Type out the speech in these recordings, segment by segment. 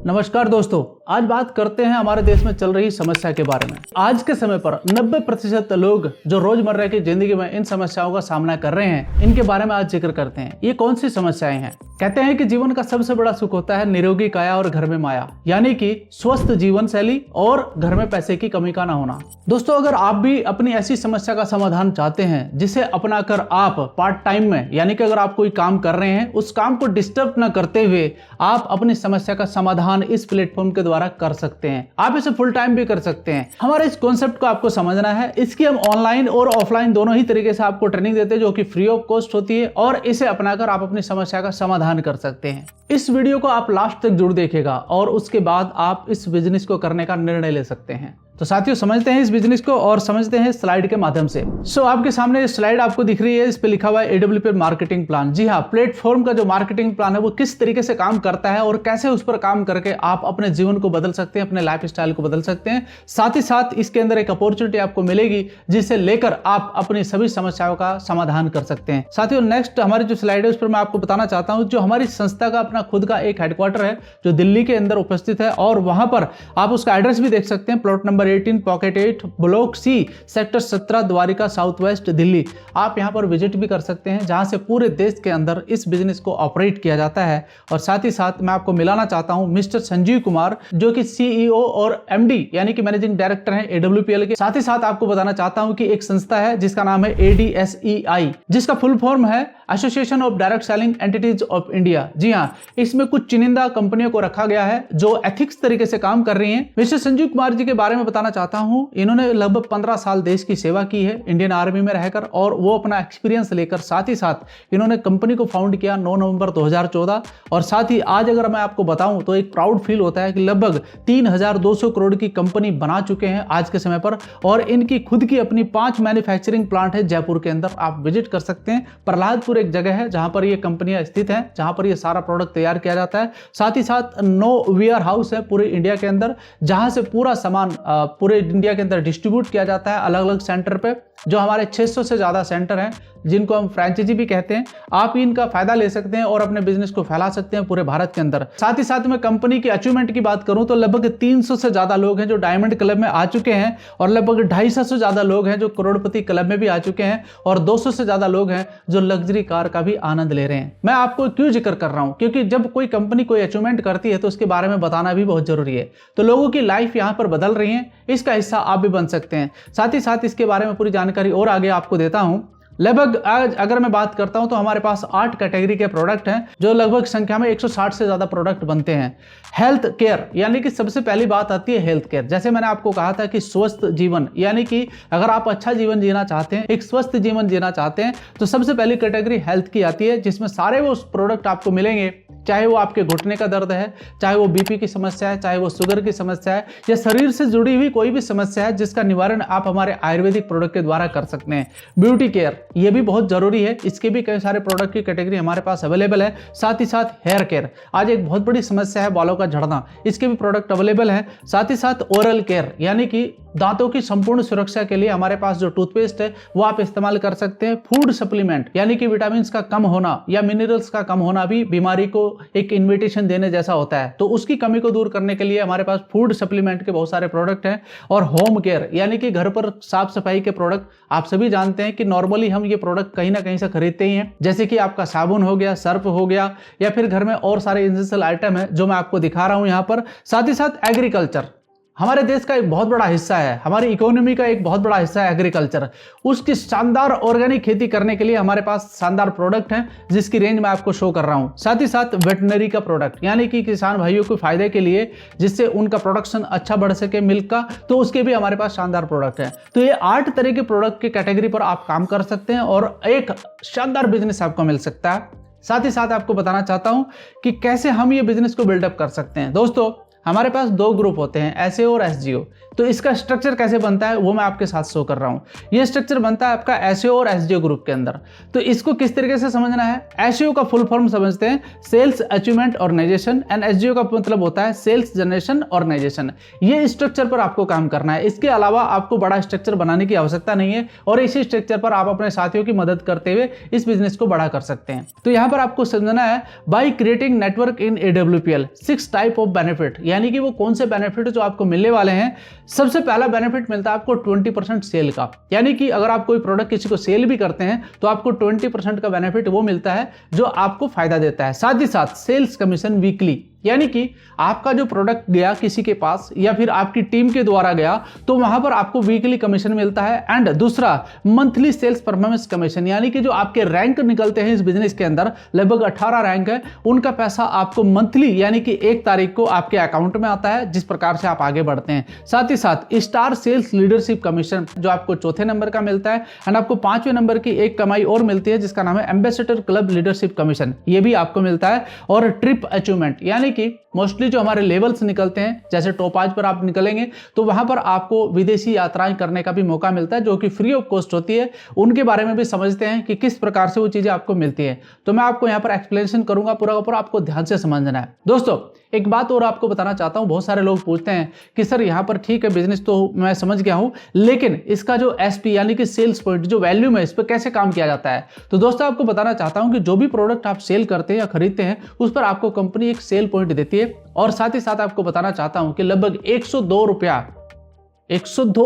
नमस्कार दोस्तों, आज बात करते हैं हमारे देश में चल रही समस्या के बारे में। आज के समय पर 90% लोग जो रोजमर्रा की जिंदगी में इन समस्याओं का सामना कर रहे हैं, इनके बारे में आज जिक्र करते हैं। ये कौन सी समस्याएं हैं? कहते हैं कि जीवन का सबसे बड़ा सुख होता है निरोगी काया और घर में माया, यानी कि स्वस्थ जीवन शैली और घर में पैसे की कमी का ना होना। दोस्तों, अगर आप भी अपनी ऐसी समस्या का समाधान चाहते हैं जिसे अपनाकर आप पार्ट टाइम में, यानी कि अगर आप कोई काम कर रहे हैं उस काम को डिस्टर्ब न करते हुए आप अपनी समस्या का समाधान इस प्लेटफॉर्म के द्वारा कर सकते हैं। आप इसे फुल टाइम भी कर सकते हैं। हमारे इस कॉन्सेप्ट को आपको समझना है। इसकी हम ऑनलाइन और ऑफलाइन दोनों ही तरीके से आपको ट्रेनिंग देते हैं, जो कि फ्री ऑफ कॉस्ट होती है, और इसे अपनाकर आप अपनी समस्या का समाधान कर सकते हैं। इस वीडियो को आप लास्ट तक जरूर देखिएगा और उसके बाद आप इस बिजनेस को करने का निर्णय ले सकते हैं। तो साथियों, समझते हैं इस बिजनेस को और समझते हैं स्लाइड के माध्यम से। आपके सामने स्लाइड आपको दिख रही है, इस पे लिखा हुआ है AWP मार्केटिंग प्लान। जी हाँ, प्लेटफॉर्म का जो मार्केटिंग प्लान है वो किस तरीके से काम करता है और कैसे उस पर काम करके आप अपने जीवन को बदल सकते हैं, अपने लाइफ स्टाइल को बदल सकते हैं। साथ ही साथ इसके अंदर एक अपॉर्चुनिटी आपको मिलेगी जिसे लेकर आप अपनी सभी समस्याओं का समाधान कर सकते हैं। साथियों, नेक्स्ट हमारी जो स्लाइड है उस पर मैं आपको बताना चाहता हूं, जो हमारी संस्था का अपना खुद का एक हेडक्वार्टर है जो दिल्ली के अंदर उपस्थित है, और वहां पर आप उसका एड्रेस भी देख सकते हैं। Plot number 18 pocket 8 block C sector 17 Dwarka south west Delhi. आप यहां पर विजिट भी कर सकते हैं, जहां से पूरे देश के अंदर इस बिजनेस को ऑपरेट किया जाता है। और साथ ही साथ मैं आपको मिलाना चाहता हूं मिस्टर संजीव कुमार, जो कि CEO और MD यानी कि मैनेजिंग डायरेक्टर हैं AWPL के। साथ ही साथ आपको बताना चाहता हूं कि एक संस्था है जिसका नाम है ADSEI, जिसका फुल फॉर्म है association of direct selling entities of India. जी हाँ, इसमें कुछ चुनिंदा कंपनियों को रखा गया है जो एथिक्स तरीके से काम कर रही हैं। मिस्टर संजीव कुमार जी के बारे में बताना चाहता हूं, इन्होंने लगभग 15 साल देश की सेवा की है इंडियन आर्मी में रहकर, और वो अपना एक्सपीरियंस लेकर साथ ही साथ इन्होंने कंपनी को फाउंड किया 9 नवंबर 2014। और साथ ही आज अगर मैं आपको बताऊं तो एक प्राउड फील होता है कि लगभग 3200 करोड़ की कंपनी बना चुके हैं आज के समय पर, और इनकी खुद की अपनी 5 मैन्युफैक्चरिंग प्लांट है जयपुर के अंदर। आप विजिट कर सकते हैं। प्रहलादपुर एक जगह है जहां पर ये कंपनियां स्थित हैं, जहां पर ये सारा प्रोडक्ट तैयार किया जाता है। साथ ही साथ 9 वेयर हाउस है पूरे इंडिया के अंदर, जहां से पूरा सामान पूरे इंडिया के अंदर डिस्ट्रीब्यूट किया जाता है अलग अलग सेंटर पे। जो हमारे 600 से ज्यादा सेंटर हैं, जिनको हम फ्रेंचाइजी भी कहते हैं। आप इनका फायदा ले सकते हैं और अपने बिजनेस को फैला सकते हैं पूरे भारत के अंदर। साथ ही साथ में कंपनी की अचीवमेंट की बात करूं तो लगभग 300 से ज्यादा लोग हैं जो डायमंड क्लब में आ चुके हैं, और लगभग 250 से ज्यादा लोग हैं जो करोड़पति क्लब में भी आ चुके हैं, और 200 से ज्यादा लोग हैं जो लग्जरी कार का भी आनंद ले रहे हैं। मैं आपको क्यों जिक्र कर रहा हूं? क्योंकि जब कोई कंपनी कोई अचीवमेंट करती है तो उसके बारे में बताना भी बहुत जरूरी है। तो लोगों की लाइफ यहां पर बदल रही है, इसका हिस्सा आप भी बन सकते हैं। साथ ही साथ इसके बारे में पूरी जानकारी और आगे आपको देता हूं। लगभग आज अगर मैं बात करता हूं तो हमारे पास 8 कैटेगरी के प्रोडक्ट हैं, जो लगभग संख्या में 160 से ज्यादा प्रोडक्ट बनते हैं। हेल्थ केयर, यानी कि सबसे पहली बात आती है हेल्थ केयर। जैसे मैंने आपको कहा था कि स्वस्थ जीवन, यानी कि अगर आप अच्छा जीवन जीना चाहते हैं, एक स्वस्थ जीवन जीना चाहते हैं, तो सबसे पहली कैटेगरी हेल्थ की आती है, जिसमें सारे वो प्रोडक्ट आपको मिलेंगे। चाहे वो आपके घुटने का दर्द है, चाहे वो BP की समस्या है, चाहे वो शुगर की समस्या है, या शरीर से जुड़ी हुई कोई भी समस्या है जिसका निवारण आप हमारे आयुर्वेदिक प्रोडक्ट के द्वारा कर सकते हैं। ब्यूटी केयर, ये भी बहुत जरूरी है, इसके भी कई सारे प्रोडक्ट की कैटेगरी हमारे पास अवेलेबल है। साथ ही साथ हेयर केयर, आज एक बहुत बड़ी समस्या है बालों का झड़ना, इसके भी प्रोडक्ट अवेलेबल है। साथ ही साथ ओरल केयर, यानी कि दांतों की संपूर्ण सुरक्षा के लिए हमारे पास जो टूथपेस्ट है वो आप इस्तेमाल कर सकते हैं। फूड सप्लीमेंट, यानी कि विटामिन का कम होना या मिनरल्स का कम होना भी बीमारी को एक इन्विटेशन देने जैसा होता है, तो उसकी कमी को दूर करने के लिए हमारे पास फूड सप्लीमेंट के बहुत सारे प्रोडक्ट हैं। और होम केयर, यानी कि घर पर साफ सफाई के प्रोडक्ट। आप सभी जानते हैं कि नॉर्मली हम ये प्रोडक्ट कहीं ना कहीं से खरीदते ही हैं, जैसे कि आपका साबुन हो गया, सर्फ हो गया, या फिर घर में और सारे एसेंशियल आइटम है जो मैं आपको दिखा रहा हूं यहाँ पर। साथ ही साथ एग्रीकल्चर, हमारे देश का एक बहुत बड़ा हिस्सा है, हमारी इकोनॉमी का एक बहुत बड़ा हिस्सा है एग्रीकल्चर। उसकी शानदार ऑर्गेनिक खेती करने के लिए हमारे पास शानदार प्रोडक्ट हैं, जिसकी रेंज मैं आपको शो कर रहा हूं। साथ ही साथ वेटनरी का प्रोडक्ट, यानी कि किसान भाइयों के फायदे के लिए, जिससे उनका प्रोडक्शन अच्छा बढ़ सके मिल्क का, तो उसके भी हमारे पास शानदार प्रोडक्ट है। तो ये 8 तरह के प्रोडक्ट की कैटेगरी पर आप काम कर सकते हैं और एक शानदार बिजनेस आपको मिल सकता है। साथ ही साथ आपको बताना चाहता हूं कि कैसे हम ये बिजनेस को बिल्डअप कर सकते हैं। दोस्तों, हमारे पास दो ग्रुप होते हैं, एसएओ और एसजीओ। तो इसका स्ट्रक्चर कैसे बनता है वो मैं आपके साथ शो कर रहा हूँ। ये स्ट्रक्चर बनता है आपका एसएओ और एसजीओ ग्रुप के अंदर। तो इसको किस तरीके से समझना है, एसएओ का फुल फॉर्म समझते हैं, सेल्स अचीवमेंट ऑर्गेनाइजेशन, एंड एसजीओ का मतलब होता है सेल्स जनरेशन ऑर्गेनाइजेशन। ये स्ट्रक्चर पर आपको काम करना है, इसके अलावा आपको बड़ा स्ट्रक्चर बनाने की आवश्यकता नहीं है और इसी स्ट्रक्चर पर आप अपने साथियों की मदद करते हुए इस बिजनेस को बड़ा कर सकते हैं। तो यहाँ पर आपको समझना है, by creating network in AWPL 6 type of benefit, यानी कि वो कौन से बेनिफिट जो आपको मिलने वाले हैं। सबसे पहला बेनिफिट मिलता है आपको 20% सेल का, यानी कि अगर आप कोई प्रोडक्ट किसी को सेल भी करते हैं तो आपको 20% का बेनिफिट वो मिलता है जो आपको फायदा देता है। साथ ही साथ सेल्स कमीशन वीकली, यानी कि आपका जो प्रोडक्ट गया किसी के पास या फिर आपकी टीम के द्वारा गया तो वहां पर आपको वीकली कमीशन मिलता है। एंड दूसरा मंथली सेल्स परफॉर्मेंस कमीशन, यानी कि जो आपके रैंक निकलते हैं इस बिजनेस के अंदर, लगभग 18 रैंक है, उनका पैसा आपको मंथली यानी कि 1 तारीख को आपके अकाउंट में आता है, जिस प्रकार से आप आगे बढ़ते हैं। साथ ही साथ स्टार सेल्स लीडरशिप कमीशन जो आपको चौथे नंबर का मिलता है। एंड आपको 5वें नंबर की एक कमाई और मिलती है जिसका नाम है एम्बेसडर क्लब लीडरशिप कमीशन, ये भी आपको मिलता है। और ट्रिप अचीवमेंट, यानी कि मोस्टली जो हमारे लेवल्स निकलते हैं, जैसे टॉप 5 पर आप निकलेंगे तो वहां पर आपको विदेशी यात्राएं करने का भी मौका मिलता है जो कि फ्री ऑफ कॉस्ट होती है। उनके बारे में भी समझते हैं कि किस प्रकार से वो चीजें आपको मिलती है। तो मैं आपको यहां पर एक्सप्लेनेशन करूंगा पूरा का पूरा, आपको ध्यान से समझना है। दोस्तों एक बात और आपको बताना चाहता हूं, बहुत सारे लोग पूछते हैं कि सर यहां पर ठीक है बिजनेस तो मैं समझ गया हूं, लेकिन इसका जो एसपी यानी कि सेल्स पॉइंट जो वैल्यू है इस पर कैसे काम किया जाता है। तो दोस्तों आपको बताना चाहता हूं कि जो भी प्रोडक्ट आप सेल करते हैं या खरीदते हैं उस पर आपको कंपनी एक सेल पॉइंट देती है। और साथ ही साथ आपको बताना चाहता हूं कि लगभग 102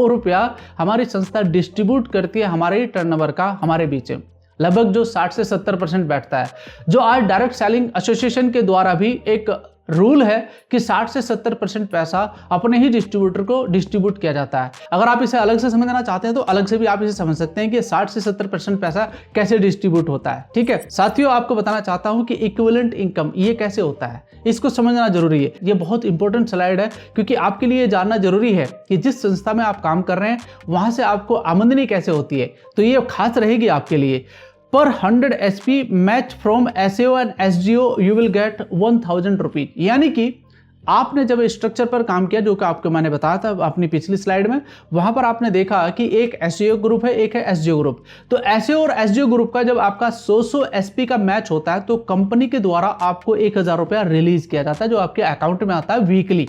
रुपया हमारी संस्था डिस्ट्रीब्यूट करती है हमारे टर्नओवर का हमारे बीच में, लगभग जो 60 से 70% बैठता है। जो आज डायरेक्ट सेलिंग एसोसिएशन के द्वारा भी एक रूल है कि 60 से 70% पैसा अपने ही डिस्ट्रीब्यूटर को डिस्ट्रीब्यूट किया जाता है। अगर आप इसे अलग से समझना चाहते हैं तो अलग से भी आप इसे समझ सकते हैं कि 60 से 70% पैसा कैसे डिस्ट्रीब्यूट होता है। ठीक है साथियों, आपको बताना चाहता हूं कि इक्विवेलेंट इनकम ये कैसे होता है, इसको समझना जरूरी है। ये बहुत इंपॉर्टेंट स्लाइड है क्योंकि आपके लिए जानना जरूरी है कि जिस संस्था में आप काम कर रहे हैं वहां से आपको आमदनी कैसे होती है। तो ये खास रहेगी आपके लिए। पर 100 SP match from SAO and SGO you will get 1000 rupees, यानी कि आपने जब स्ट्रक्चर पर काम किया जो कि आपको मैंने बताया था अपनी पिछली स्लाइड में, वहां पर आपने देखा कि एक एसएओ ग्रुप है, एक है एसजीओ ग्रुप। तो एसएओ और एसजीओ ग्रुप का जब आपका 100 SP का मैच होता है तो कंपनी के द्वारा आपको 1000 रुपया रिलीज किया जाता है जो आपके अकाउंट में आता है वीकली।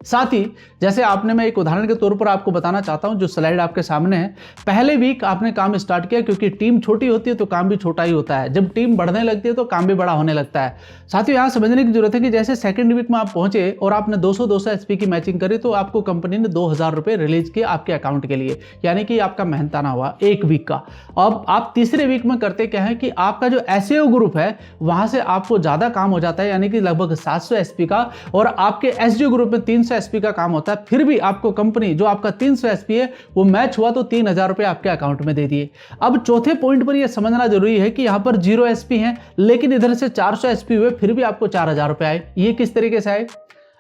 साथ ही जैसे आपने, मैं एक उदाहरण के तौर पर आपको बताना चाहता हूं, जो स्लाइड आपके सामने है, पहले वीक आपने काम स्टार्ट किया, क्योंकि टीम छोटी होती है तो काम भी छोटा ही होता है, जब टीम बढ़ने लगती है तो काम भी बड़ा होने लगता है। साथियों यहां समझने की जरूरत है कि जैसे सेकंड वीक में आप पहुंचे और आपने 200 SP की मैचिंग करी तो आपको कंपनी ने 2000 रुपए रिलीज किए आपके अकाउंट के लिए, यानी कि आपका मेहनताना हुआ एक वीक का। अब आप तीसरे वीक में करते क्या है कि आपका जो एसएओ ग्रुप है वहां से आपको ज्यादा काम हो जाता है, यानी कि लगभग 700 SP का, और आपके एसजीओ ग्रुप में 300 SP का काम होता है। फिर भी आपको कंपनी जो आपका 300 SP है वो मैच हुआ तो 3000 रुपए आपके अकाउंट में दे दिए। अब चौथे पॉइंट पर यह समझना जरूरी है कि यहां पर 0 SP है लेकिन इधर से 400 SP हुए, फिर भी आपको 4000 रुपए आए। ये किस तरीके से आए?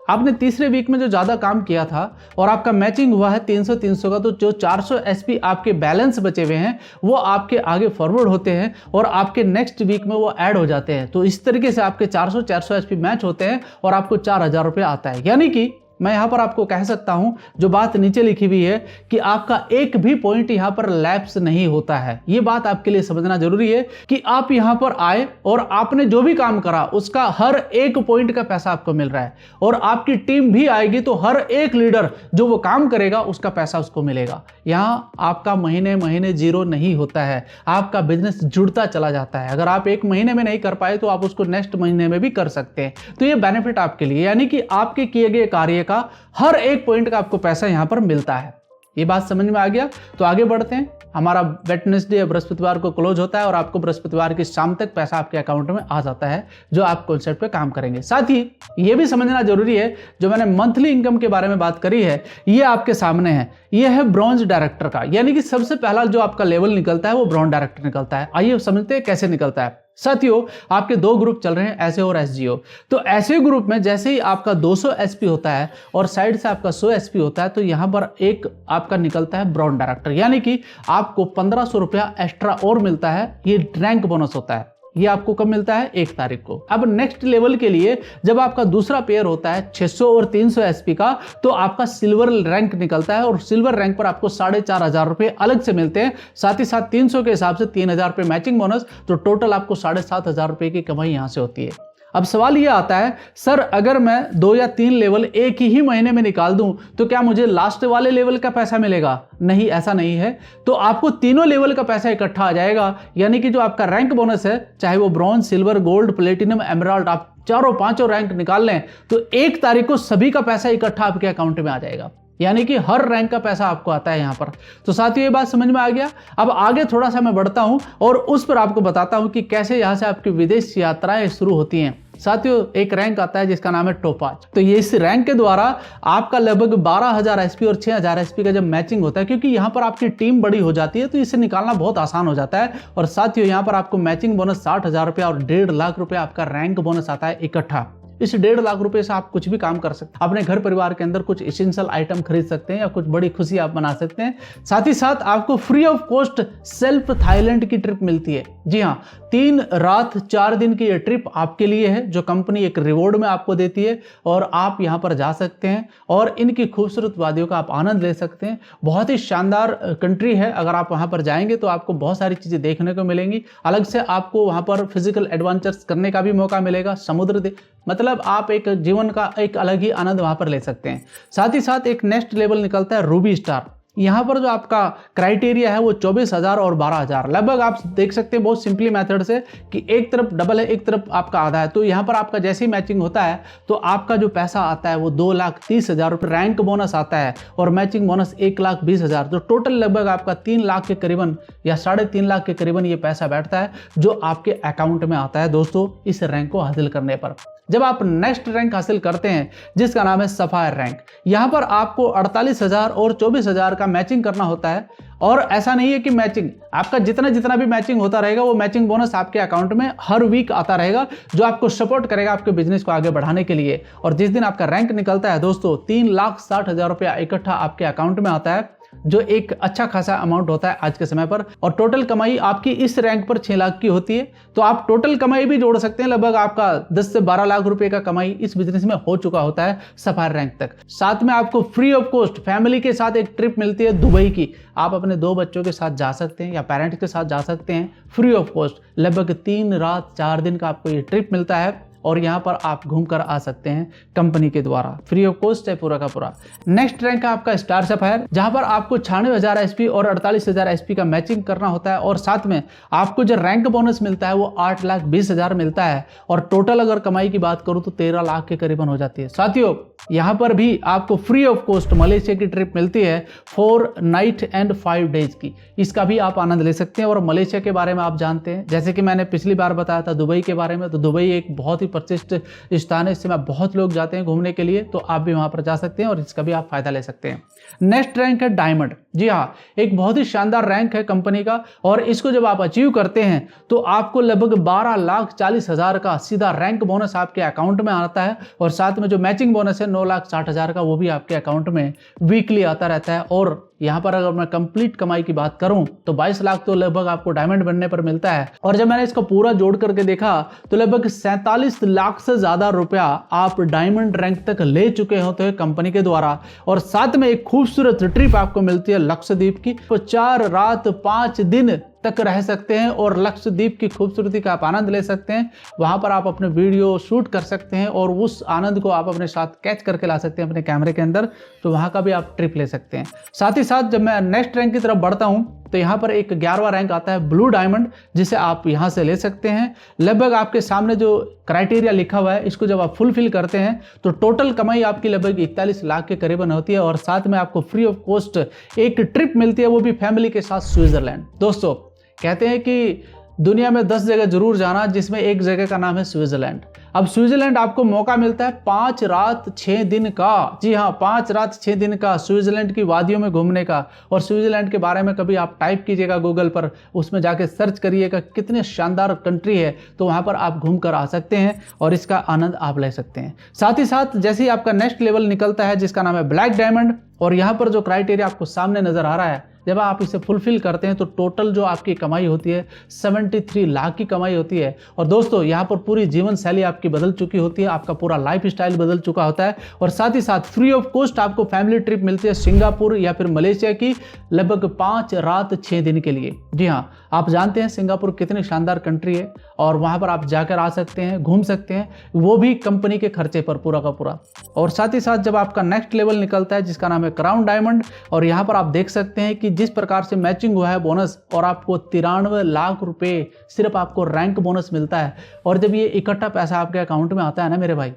आपने तीसरे वीक में जो ज्यादा काम किया था और आपका मैचिंग हुआ है 300 का, तो जो 400 SP आपके बैलेंस बचे हुए हैं वो आपके आगे फॉरवर्ड होते हैं और आपके नेक्स्ट वीक में वो ऐड हो जाते हैं। तो इस तरीके से आपके 400 SP मैच होते हैं और आपको 4000 रुपए आता है। यानी कि मैं यहां पर आपको कह सकता हूं जो बात नीचे लिखी हुई है कि आपका एक भी पॉइंट यहां पर लैप्स नहीं होता है। यह बात आपके लिए समझना जरूरी है कि आप यहां पर आए और आपने जो भी काम करा उसका हर एक पॉइंट का पैसा आपको मिल रहा है, और आपकी टीम भी आएगी तो हर एक लीडर जो वो काम करेगा उसका पैसा उसको मिलेगा। यहां आपका महीने महीने जीरो नहीं होता है, आपका बिजनेस जुड़ता चला जाता है। अगर आप एक महीने में नहीं कर पाए तो आप उसको नेक्स्ट महीने में भी कर सकते हैं। तो ये बेनिफिट आपके लिए, यानी कि आपके किए गए कार्य का हर एक पॉइंट का आपको पैसा यहां पर मिलता है। ये बात समझ में आ गया? तो आगे बढ़ते हैं। हमारा वेडनेसडे बृहस्पतिवार को क्लोज होता है और आपको बृहस्पतिवार की शाम तक पैसा आपके अकाउंट में आ जाता है जो आप कॉन्सेप्ट पे काम करेंगे। साथ ही ये भी समझना जरूरी है, जो मैंने मंथली इनकम के बारे में बात करी है ये आपके सामने है। ये है ब्रॉन्ज डायरेक्टर का, यानी कि सबसे पहला जो आपका लेवल निकलता है वो ब्रॉन्ज डायरेक्टर निकलता है। आइए समझते हैं कैसे निकलता है। साथियों आपके दो ग्रुप चल रहे हैं, एसएओ और एसजीओ। तो एसएओ ग्रुप में जैसे ही आपका 200 SP होता है और साइड से आपका 100 SP होता है तो यहां पर एक आपका निकलता है ब्रॉन्ज डायरेक्टर, यानी कि आपको 1500 रुपया एक्स्ट्रा और मिलता है। ये रैंक बोनस होता है। ये आपको कब मिलता है? 1 तारीख को। अब नेक्स्ट लेवल के लिए जब आपका दूसरा पेयर होता है 600 और 300 एसपी का, तो आपका सिल्वर रैंक निकलता है और सिल्वर रैंक पर आपको 4,500 रुपए अलग से मिलते हैं। साथ ही साथ 300 के हिसाब से 3,000 रुपए मैचिंग बोनस, तो टोटल आपको 7,500 रुपए की कमाई यहां से होती है। अब सवाल ये आता है, सर अगर मैं 2 या 3 लेवल एक ही महीने में निकाल दूं तो क्या मुझे लास्ट वाले लेवल का पैसा मिलेगा? नहीं, ऐसा नहीं है। तो आपको तीनों लेवल का पैसा इकट्ठा आ जाएगा, यानी कि जो आपका रैंक बोनस है, चाहे वो bronze, silver, gold, platinum, emerald, आप चारों पांचों रैंक निकाल लें तो 1 तारीख को सभी का पैसा इकट्ठा आपके अकाउंट में आ जाएगा, यानी कि हर रैंक का पैसा आपको आता है यहां पर। तो साथियों, ये बात समझ में आ गया। अब आगे थोड़ा सा मैं बढ़ता हूं और उस पर आपको बताता हूं कि कैसे यहां से आपकी विदेश यात्राएं शुरू होती हैं। साथियों, एक रैंक आता है जिसका नाम है टोपाज। तो ये इस रैंक के द्वारा आपका लगभग 12,000 एसपी और 6,000 एसपी का जब मैचिंग होता है, क्योंकि यहां पर आपकी टीम बड़ी हो जाती है तो इसे निकालना बहुत आसान हो जाता है। और साथियों, यहां पर आपको मैचिंग बोनस 60,000 रुपया और 1.5 लाख रुपया आपका रैंक बोनस आता है इकट्ठा। इस 1.5 लाख रुपए से आप कुछ भी काम कर सकते हैं। अपने घर परिवार के अंदर कुछ एसेंशियल आइटम खरीद सकते हैं या कुछ बड़ी खुशी आप मना सकते हैं। साथ ही साथ आपको free of cost self Thailand की ट्रिप मिलती है। जी हाँ, 3 रात 4 दिन की ये ट्रिप आपके लिए है, जो कंपनी एक रिवॉर्ड में आपको देती है और आप यहाँ पर जा सकते हैं और इनकी खूबसूरत वादियों का आप आनंद ले सकते हैं। बहुत ही शानदार कंट्री है। अगर आप वहाँ पर जाएंगे तो आपको बहुत सारी चीज़ें देखने को मिलेंगी। अलग से आपको वहाँ पर फिजिकल एडवेंचर्स करने का भी मौका मिलेगा। समुद्र मतलब आप एक जीवन का एक अलग ही आनंद वहाँ पर ले सकते हैं। साथ ही साथ एक नेक्स्ट लेवल निकलता है रूबी स्टार। यहाँ पर जो आपका क्राइटेरिया है वो 24,000 और 12,000 लगभग आप देख सकते हैं बहुत सिंपली मेथड से कि एक तरफ डबल है, एक तरफ आपका आधा है। तो यहाँ पर आपका जैसे ही मैचिंग होता है तो आपका जो पैसा आता है वो 2,30,000 रुपये रैंक बोनस आता है और मैचिंग बोनस 1,20,000। तो टोटल लगभग आपका 3 लाख के करीबन या 3.5 लाख के करीबन ये पैसा बैठता है जो आपके अकाउंट में आता है दोस्तों, इस रैंक को हासिल करने पर। जब आप नेक्स्ट रैंक हासिल करते हैं जिसका नाम है सफायर रैंक, यहाँ पर आपको 48,000 और 24,000 का मैचिंग करना होता है। और ऐसा नहीं है कि मैचिंग आपका जितना भी मैचिंग होता रहेगा वो मैचिंग बोनस आपके अकाउंट में हर वीक आता रहेगा, जो आपको सपोर्ट करेगा आपके बिजनेस को आगे बढ़ाने के लिए। और जिस दिन आपका रैंक निकलता है दोस्तों, 3,60,000 रुपया इकट्ठा आपके अकाउंट में आता है, जो एक अच्छा खासा अमाउंट होता है आज के समय पर। और टोटल कमाई आपकी इस रैंक पर 6 लाख की होती है। तो आप टोटल कमाई भी जोड़ सकते हैं, लगभग आपका 10 से 12 लाख रुपए का कमाई इस बिजनेस में हो चुका होता है सफायर रैंक तक। साथ में आपको फ्री ऑफ कॉस्ट फैमिली के साथ एक ट्रिप मिलती है दुबई की। आप अपने 2 बच्चों के साथ जा सकते हैं या पेरेंट्स के साथ जा सकते हैं फ्री ऑफ कॉस्ट। लगभग 3 रात 4 दिन का आपको ये ट्रिप मिलता है और यहाँ पर आप घूम कर आ सकते हैं कंपनी के द्वारा, फ्री ऑफ कॉस्ट है पूरा का पूरा। नेक्स्ट रैंक है आपका स्टार सफायर, जहां पर आपको 96,000 एसपी और 48,000 एसपी का मैचिंग करना होता है और साथ में आपको जो रैंक बोनस मिलता है वो 8,20,000 मिलता है। और टोटल अगर कमाई की बात करूं तो 13 लाख के करीबन हो जाती है। साथियों, यहाँ पर भी आपको फ्री ऑफ कॉस्ट मलेशिया की ट्रिप मिलती है 4 नाइट एंड 5 डेज की। इसका भी आप आनंद ले सकते हैं। और मलेशिया के बारे में आप जानते हैं, जैसे कि मैंने पिछली बार बताया था दुबई के बारे में, तो दुबई एक बहुत ही प्रतिष्ठित स्थान है। इससे में बहुत लोग जाते हैं घूमने के लिए, तो आप भी वहां पर जा सकते हैं और इसका भी आप फायदा ले सकते हैं। नेक्स्ट रैंक है डायमंड। जी हाँ, एक बहुत ही शानदार रैंक है कंपनी का और इसको जब आप अचीव करते हैं तो आपको लगभग 12,40,000 का सीधा रैंक बोनस आपके अकाउंट में आता है। और साथ में जो मैचिंग बोनस है 9,60,000 का, वो भी आपके अकाउंट में वीकली आता रहता है। और यहाँ पर अगर मैं कंप्लीट कमाई की बात करूं तो 22 लाख तो लगभग आपको डायमंड बनने पर मिलता है। और जब मैंने इसको पूरा जोड़ करके देखा तो लगभग 47 लाख से ज्यादा रुपया आप डायमंड रैंक तक ले चुके होते हैं कंपनी के द्वारा। और साथ में एक खूबसूरत ट्रिप आपको मिलती है लक्षद्वीप की, तो 4 रात 5 दिन तक रह सकते हैं और लक्षद्वीप की खूबसूरती का आप आनंद ले सकते हैं। वहां पर आप अपने वीडियो शूट कर सकते हैं और उस आनंद को आप अपने साथ कैच करके ला सकते हैं अपने कैमरे के अंदर, तो वहां का भी आप ट्रिप ले सकते हैं। साथ ही साथ जब मैं नेक्स्ट रैंक की तरफ बढ़ता हूं तो यहाँ पर एक 11वां रैंक आता है ब्लू डायमंड, जिसे आप यहाँ से ले सकते हैं। लगभग आपके सामने जो क्राइटेरिया लिखा हुआ है इसको जब आप फुलफिल करते हैं तो टोटल कमाई आपकी लगभग 41 लाख के करीबन होती है। और साथ में आपको फ्री ऑफ कॉस्ट एक ट्रिप मिलती है, वो भी फैमिली के साथ स्विट्जरलैंड। दोस्तों, कहते हैं कि दुनिया में 10 जगह जरूर जाना, जिसमें एक जगह का नाम है स्विट्जरलैंड। अब स्विट्जरलैंड आपको मौका मिलता है 5 रात 6 दिन का। जी हाँ, 5 रात 6 दिन का स्विट्जरलैंड की वादियों में घूमने का। और स्विट्जरलैंड के बारे में कभी आप टाइप कीजिएगा गूगल पर, उसमें जाके सर्च करिएगा कितने शानदार कंट्री है, तो वहां पर आप घूम कर आ सकते हैं और इसका आनंद आप ले सकते हैं। साथ ही साथ जैसे ही आपका नेक्स्ट लेवल निकलता है जिसका नाम है ब्लैक डायमंड, और यहाँ पर जो क्राइटेरिया आपको सामने नजर आ रहा है जब आप इसे फुलफिल करते हैं तो टोटल जो आपकी कमाई होती है 73 लाख की कमाई होती है। और दोस्तों यहाँ पर पूरी जीवन शैली आपकी बदल चुकी होती है, आपका पूरा लाइफ स्टाइल बदल चुका होता है और साथ ही साथ फ्री ऑफ कॉस्ट आपको फैमिली ट्रिप मिलती है सिंगापुर या फिर मलेशिया की लगभग 5 रात 6 दिन के लिए। जी हाँ, आप जानते हैं सिंगापुर कितनी शानदार कंट्री है और वहाँ पर आप जाकर आ सकते हैं, घूम सकते हैं, वो भी कंपनी के खर्चे पर पूरा का पूरा। और साथ ही साथ जब आपका नेक्स्ट लेवल निकलता है जिसका नाम है क्राउन डायमंड, और यहाँ पर आप देख सकते हैं कि जिस प्रकार से मैचिंग हुआ है बोनस और आपको 93 लाख रुपए सिर्फ आपको रैंक बोनस मिलता है। और जब ये इकट्ठा पैसा आपके अकाउंट में आता है ना मेरे भाई,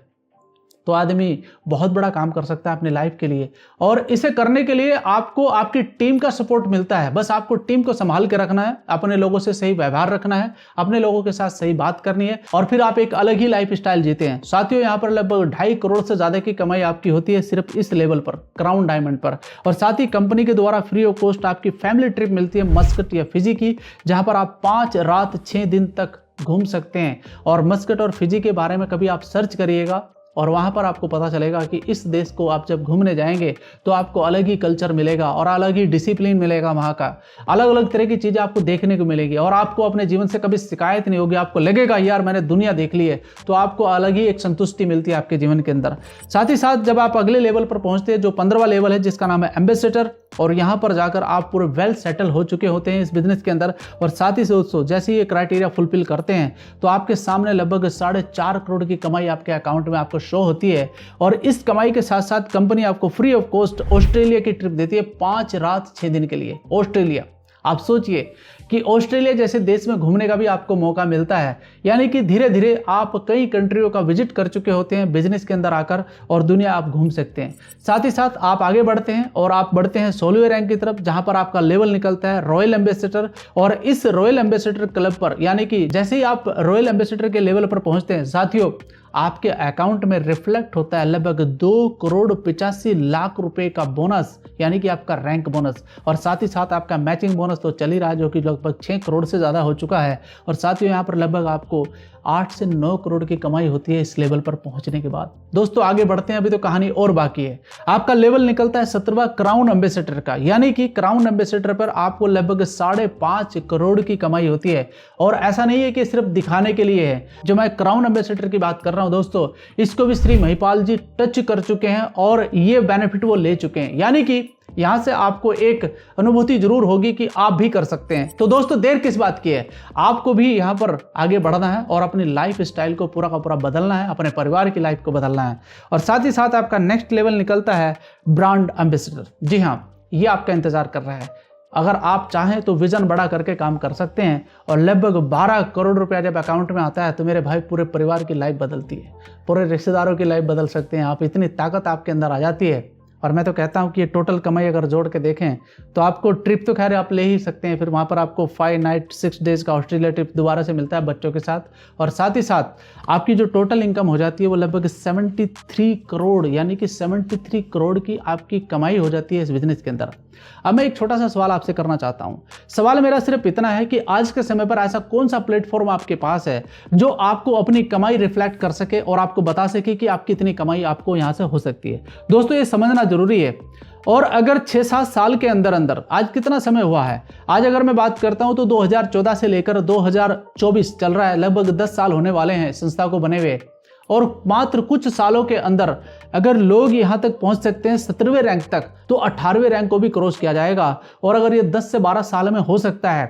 तो आदमी बहुत बड़ा काम कर सकता है अपनी लाइफ के लिए। और इसे करने के लिए आपको आपकी टीम का सपोर्ट मिलता है। बस आपको टीम को संभाल के रखना है, अपने लोगों से सही व्यवहार रखना है, अपने लोगों के साथ सही बात करनी है और फिर आप एक अलग ही लाइफ स्टाइल जीते हैं। साथियों, यहाँ पर लगभग 2.5 करोड़ से ज्यादा की कमाई आपकी होती है सिर्फ इस लेवल पर, क्राउन डायमंड पर। और साथ ही कंपनी के द्वारा फ्री ऑफ कॉस्ट आपकी फैमिली ट्रिप मिलती है मस्कट या फिजी की, जहां पर आप 5 रात 6 दिन तक घूम सकते हैं। और मस्कट और फिजी के बारे में कभी आप सर्च करिएगा और वहाँ पर आपको पता चलेगा कि इस देश को आप जब घूमने जाएंगे तो आपको अलग ही कल्चर मिलेगा और अलग ही डिसिप्लिन मिलेगा, वहाँ का अलग अलग तरह की चीज़ें आपको देखने को मिलेगी और आपको अपने जीवन से कभी शिकायत नहीं होगी। आपको लगेगा यार मैंने दुनिया देख ली है, तो आपको अलग ही एक संतुष्टि मिलती है आपके जीवन के अंदर। साथ ही साथ जब आप अगले लेवल पर पहुँचते हैं जो 15वां लेवल है जिसका नाम है एम्बेसडर, और यहाँ पर जाकर आप पूरे वेल सेटल हो चुके होते हैं इस बिजनेस के अंदर। और साथ ही दोस्तों जैसे ही ये क्राइटेरिया फुलफिल करते हैं तो आपके सामने लगभग 4.5 करोड़ की कमाई आपके अकाउंट में आपको शो होती है। और इस कमाई के साथ साथ कंपनी आपको फ्री ऑफ कॉस्ट ऑस्ट्रेलिया की ट्रिप देती है 5 रात 6 दिन के लिए। ऑस्ट्रेलिया, आप सोचिए कि ऑस्ट्रेलिया जैसे देश में घूमने का भी आपको मौका मिलता है, यानी कि धीरे धीरे आप कई कंट्रियों का विजिट कर चुके होते हैं बिजनेस के अंदर आकर और दुनिया आप घूम सकते हैं। साथ ही साथ आप आगे बढ़ते हैं और आप बढ़ते हैं 16वें रैंक की तरफ, जहां पर आपका लेवल निकलता है रॉयल एम्बेसडर। और इस रॉयल एम्बेसडर क्लब पर, यानी कि जैसे ही आप रॉयल एम्बेसडर के लेवल पर पहुंचते हैं साथियों, आपके अकाउंट में रिफ्लेक्ट होता है लगभग 2 करोड़ 85 लाख रुपए का बोनस, यानी कि आपका रैंक बोनस। और साथ ही साथ आपका मैचिंग बोनस तो चल ही रहा है जो कि लगभग 6 करोड़ से ज़्यादा हो चुका है। और साथ ही यहाँ पर लगभग आपको 8 से 9 करोड़ की कमाई होती है इस लेवल पर पहुंचने के बाद। दोस्तों आगे बढ़ते हैं, अभी तो कहानी और बाकी है। आपका लेवल निकलता है 17वां क्राउन एम्बेसडर का, यानी कि क्राउन एम्बेसडर पर आपको लगभग 5.5 करोड़ की कमाई होती है। और ऐसा नहीं है कि सिर्फ दिखाने के लिए है। जो मैं क्राउन एम्बेसडर की बात कर रहा हूं दोस्तों, इसको भी श्री महिपाल जी टच कर चुके हैं और ये बेनिफिट वो ले चुके हैं, यानी कि यहां से आपको एक अनुभूति जरूर होगी कि आप भी कर सकते हैं। तो दोस्तों देर किस बात की है, आपको भी यहां पर आगे बढ़ना है और अपनी लाइफ स्टाइल को पूरा का पूरा बदलना है, अपने परिवार की लाइफ को बदलना है। और साथ ही साथ आपका नेक्स्ट लेवल निकलता है ब्रांड एम्बेसडर। जी हां, ये आपका इंतजार कर रहा है। अगर आप चाहें तो विजन बड़ा करके काम कर सकते हैं और लगभग 12 करोड़ रुपया जब अकाउंट में आता है तो मेरे भाई पूरे परिवार की लाइफ बदलती है, पूरे रिश्तेदारों की लाइफ बदल सकते हैं आप। इतनी ताकत आपके अंदर आ जाती है। और मैं तो कहता हूं कि ये टोटल कमाई अगर जोड़ के देखें तो आपको ट्रिप तो खैर आप ले ही सकते हैं, फिर वहाँ पर आपको 5 नाइट 6 डेज का ऑस्ट्रेलिया ट्रिप दोबारा से मिलता है बच्चों के साथ। और साथ ही साथ आपकी जो टोटल इनकम हो जाती है वो लगभग 73 करोड़, यानी कि 73 करोड़ की आपकी कमाई हो जाती है इस बिजनेस के अंदर। अब मैं एक छोटा सा सवाल आपसे करना चाहता हूं। सवाल मेरा सिर्फ इतना है कि आज के समय पर ऐसा कौन सा प्लेटफॉर्म आपके पास है जो आपको अपनी कमाई रिफ्लेक्ट कर सके और आपको बता सके कि आपकी इतनी कमाई आपको यहां से हो सकती है। दोस्तों ये समझना जरूरी है। और अगर 6-7 साल के अंदर अंदर, आज कितना समय हुआ है, आज अगर मैं बात करता हूं तो 2014 से लेकर 2024 चल रहा है, लगभग 10 साल होने वाले हैं संस्था को बने हुए। और मात्र कुछ सालों के अंदर अगर लोग यहां तक पहुंच सकते हैं 17वें रैंक तक, तो 18वें रैंक को भी क्रॉस किया जाएगा। और अगर ये 10 से 12 साल में हो सकता है,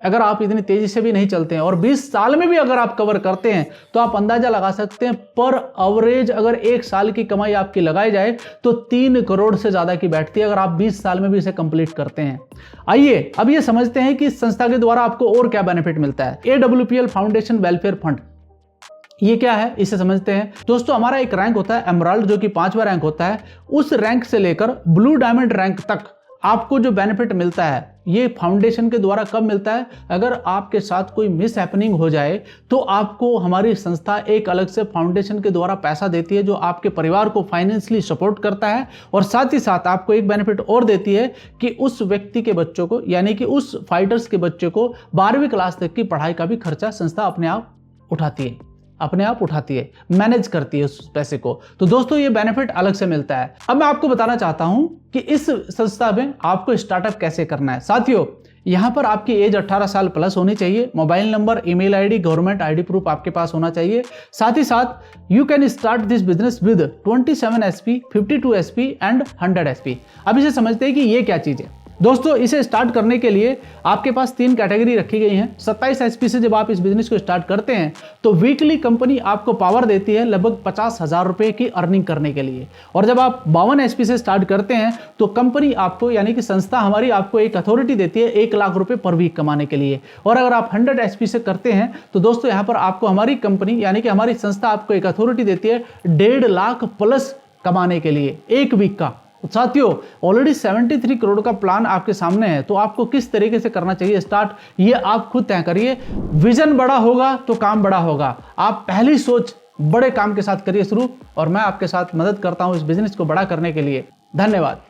अगर आप इतनी तेजी से भी नहीं चलते हैं, और 20 साल में भी अगर आप कवर करते हैं, तो आप अंदाजा लगा सकते हैं पर एवरेज अगर 1 साल की कमाई आपकी लगाई जाए तो 3 करोड़ से ज्यादा की बैठती है अगर आप 20 साल में भी इसे कंप्लीट करते हैं। आइए अब ये समझते हैं कि इस संस्था के द्वारा आपको और क्या बेनिफिट मिलता है। AWPL फाउंडेशन वेलफेयर फंड, ये क्या है इसे समझते हैं। दोस्तों हमारा एक रैंक होता है एमराल्ड, जो कि 5वां रैंक होता है। उस रैंक से लेकर ब्लू डायमंड रैंक तक आपको जो बेनिफिट मिलता है ये फाउंडेशन के द्वारा कब मिलता है, अगर आपके साथ कोई मिस हैपनिंग हो जाए तो आपको हमारी संस्था एक अलग से फाउंडेशन के द्वारा पैसा देती है जो आपके परिवार को फाइनेंशियली सपोर्ट करता है। और साथ ही साथ आपको एक बेनिफिट और देती है कि उस व्यक्ति के बच्चों को, यानी कि उस फाइटर्स के बच्चे को 12वीं क्लास तक की पढ़ाई का भी खर्चा संस्था अपने आप उठाती है। अपने आप उठाती है, मैनेज करती है उस पैसे को। तो दोस्तों ये बेनिफिट अलग से मिलता है। अब मैं आपको बताना चाहता हूं कि इस संस्था में आपको स्टार्टअप कैसे करना है। साथियों, यहाँ पर आपकी एज 18 साल प्लस होनी चाहिए, mobile number, email ID, government ID proof आपके पास होना चाहिए। साथ ही साथ you can start this business with 27 SP, 52 SP and 100 SP. अब इसे समझते हैं कि ये क्या चीज़ है। दोस्तों इसे स्टार्ट करने के लिए आपके पास 3 कैटेगरी रखी गई हैं। 27 एसपी से जब आप इस बिजनेस को स्टार्ट करते हैं तो वीकली कंपनी आपको पावर देती है लगभग 50,000 रुपए की अर्निंग करने के लिए। और जब आप 52 एसपी से स्टार्ट करते हैं तो कंपनी आपको यानी कि संस्था हमारी आपको एक अथॉरिटी देती है 1 लाख रुपए पर वीक कमाने के लिए। और अगर आप 100 एसपी से करते हैं तो दोस्तों यहाँ पर आपको हमारी कंपनी यानी कि हमारी संस्था आपको एक अथॉरिटी देती है 1.5 लाख प्लस कमाने के लिए 1 वीक का। साथियों ऑलरेडी 73 करोड़ का प्लान आपके सामने है, तो आपको किस तरीके से करना चाहिए स्टार्ट, ये आप खुद तय करिए। विजन बड़ा होगा तो काम बड़ा होगा। आप पहली सोच बड़े काम के साथ करिए शुरू, और मैं आपके साथ मदद करता हूं इस बिजनेस को बड़ा करने के लिए। धन्यवाद।